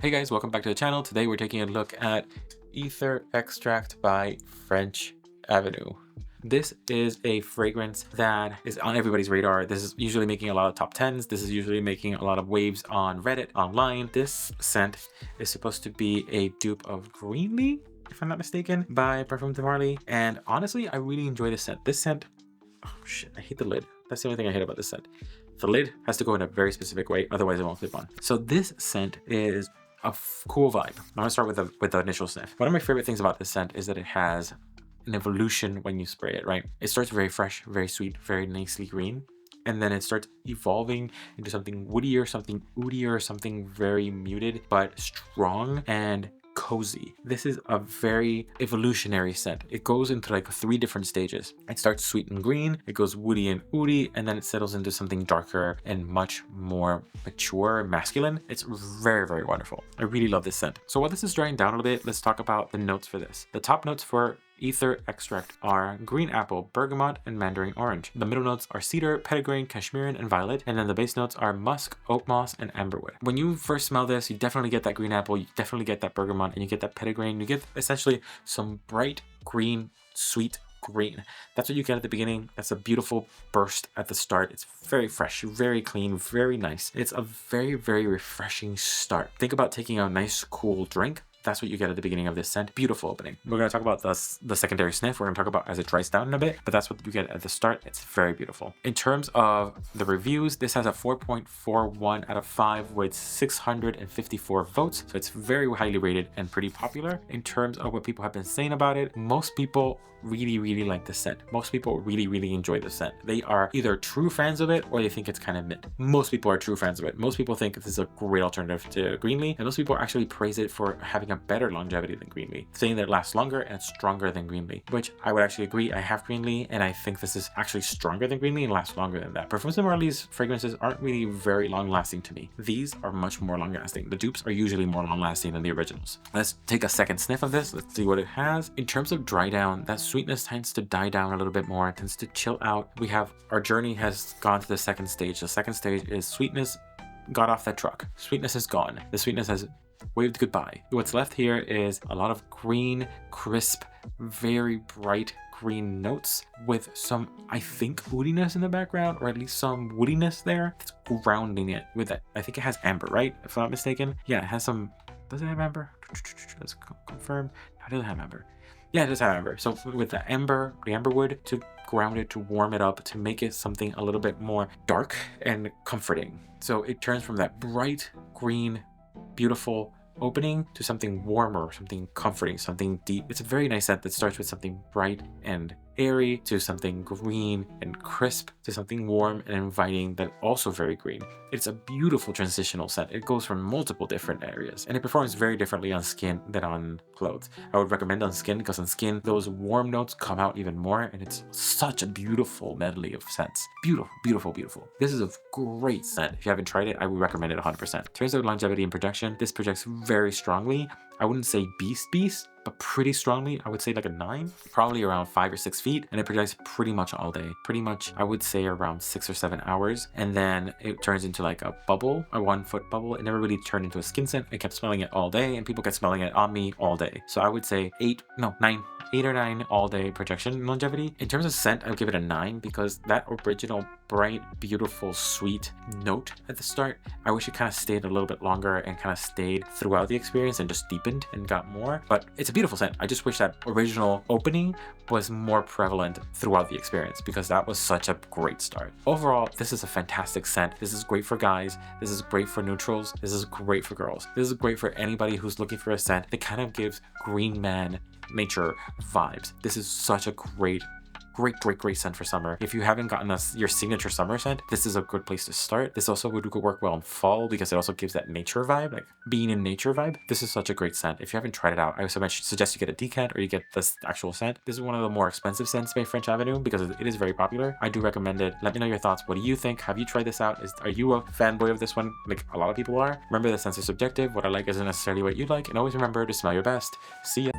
Hey guys, welcome back to the channel. Today we're taking a look at Ether Extract by French Avenue. This is a fragrance that is on everybody's radar. This is usually making a lot of top 10s. This is usually making a lot of waves on Reddit, online. This scent is supposed to be a dupe of Greenly, if I'm not mistaken, by Parfum de Marly. And honestly, I really enjoy this scent. This scent, oh shit, I hate the lid. That's the only thing I hate about this scent. The lid has to go in a very specific way, otherwise it won't clip on. So this scent is a cool vibe. I'm gonna start with the initial sniff. One of my favorite things about this scent is that it has an evolution when you spray it, right? It starts very fresh, very sweet, very nicely green, and then it starts evolving into something woodier, something oodier, something very muted but strong and cozy. This is a very evolutionary scent. It goes into like 3 different stages. It starts sweet and green, it goes woody and oody, and then it settles into something darker and much more mature, masculine. It's very, very wonderful. I really love this scent. So while this is drying down a little bit, let's talk about the notes for this. The top notes for Ether Extract are green apple, bergamot, and mandarin orange. The middle notes are cedar, petitgrain, cashmerean, and violet. And then the base notes are musk, oak moss, and amberwood. When you first smell this, you definitely get that green apple, you definitely get that bergamot, and you get that petitgrain. You get essentially some bright green, sweet green. That's what you get at the beginning. That's a beautiful burst at the start. It's very fresh, very clean, very nice. It's a very, very refreshing start. Think about taking a nice, cool drink. That's what you get at the beginning of this scent. Beautiful opening. We're going to talk about the secondary sniff. We're going to talk about as it dries down in a bit, but that's what you get at the start. It's very beautiful. In terms of the reviews, this has a 4.41 out of 5 with 654 votes. So it's very highly rated and pretty popular. In terms of what people have been saying about it, most people really, really like the scent. Most people really, really enjoy the scent. They are either true fans of it or they think it's kind of mid. Most people are true fans of it. Most people think this is a great alternative to Greenly, and most people actually praise it for having a better longevity than Greenly, saying that it lasts longer and it's stronger than Greenly, which I would actually agree. I have Greenly and I think this is actually stronger than Greenly and lasts longer than that. Parfums de Marly's fragrances aren't really very long lasting to me. These are much more long lasting. The dupes are usually more long lasting than the originals. Let's take a second sniff of this. Let's see what it has. In terms of dry down, that sweetness tends to die down a little bit more. It tends to chill out. We have our journey has gone to the second stage. The second stage is sweetness got off that truck. Sweetness is gone. The sweetness has waved goodbye. What's left here is a lot of green, crisp, very bright green notes with some, I think, woodiness in the background, or at least some woodiness there. It's grounding it with it. I think it has amber, right? If I'm not mistaken. Yeah, it has some. Does it have amber? Let's confirm. No, it doesn't have amber. Yeah, it does have amber. So with the amber wood to ground it, to warm it up, to make it something a little bit more dark and comforting. So it turns from that bright green, beautiful opening to something warmer, something comforting, something deep. It's a very nice scent that starts with something bright and airy to something green and crisp to something warm and inviting that also very green. It's a beautiful transitional scent. It goes from multiple different areas and it performs very differently on skin than on clothes. I would recommend on skin because on skin those warm notes come out even more and it's such a beautiful medley of scents. Beautiful, beautiful, beautiful. This is a great scent. If you haven't tried it, I would recommend it 100%. In terms of longevity and projection, this projects very strongly. I wouldn't say beast, but pretty strongly. I would say like a 9, probably around 5 or 6 feet, and it projects pretty much all day. Pretty much, I would say around 6 or 7 hours, and then it turns into like a bubble, a 1-foot bubble. It never really turned into a skin scent. I kept smelling it all day, and people kept smelling it on me all day. So I would say 8 or 9 all day projection longevity. In terms of scent, I would give it a 9 because that original bright, beautiful, sweet note at the start, I wish it kind of stayed a little bit longer and kind of stayed throughout the experience and just deepened and got more. But it's a beautiful scent. I just wish that original opening was more prevalent throughout the experience because that was such a great start. Overall, this is a fantastic scent. This is great for guys. This is great for neutrals. This is great for girls. This is great for anybody who's looking for a scent that kind of gives green man nature vibes. This is such a great scent for summer. If you haven't gotten your signature summer scent, this is a good place to start. This also would work well in fall because it also gives that nature vibe, like being in nature vibe. This is such a great scent. If you haven't tried it out, I would suggest you get a decant or you get this actual scent. This is one of the more expensive scents by French Avenue because it is very popular. I do recommend it. Let me know your thoughts. What do you think? Have you tried this out? Are you a fanboy of this one? Like a lot of people are. Remember, the scents are subjective. What I like isn't necessarily what you like. And always remember to smell your best. See ya.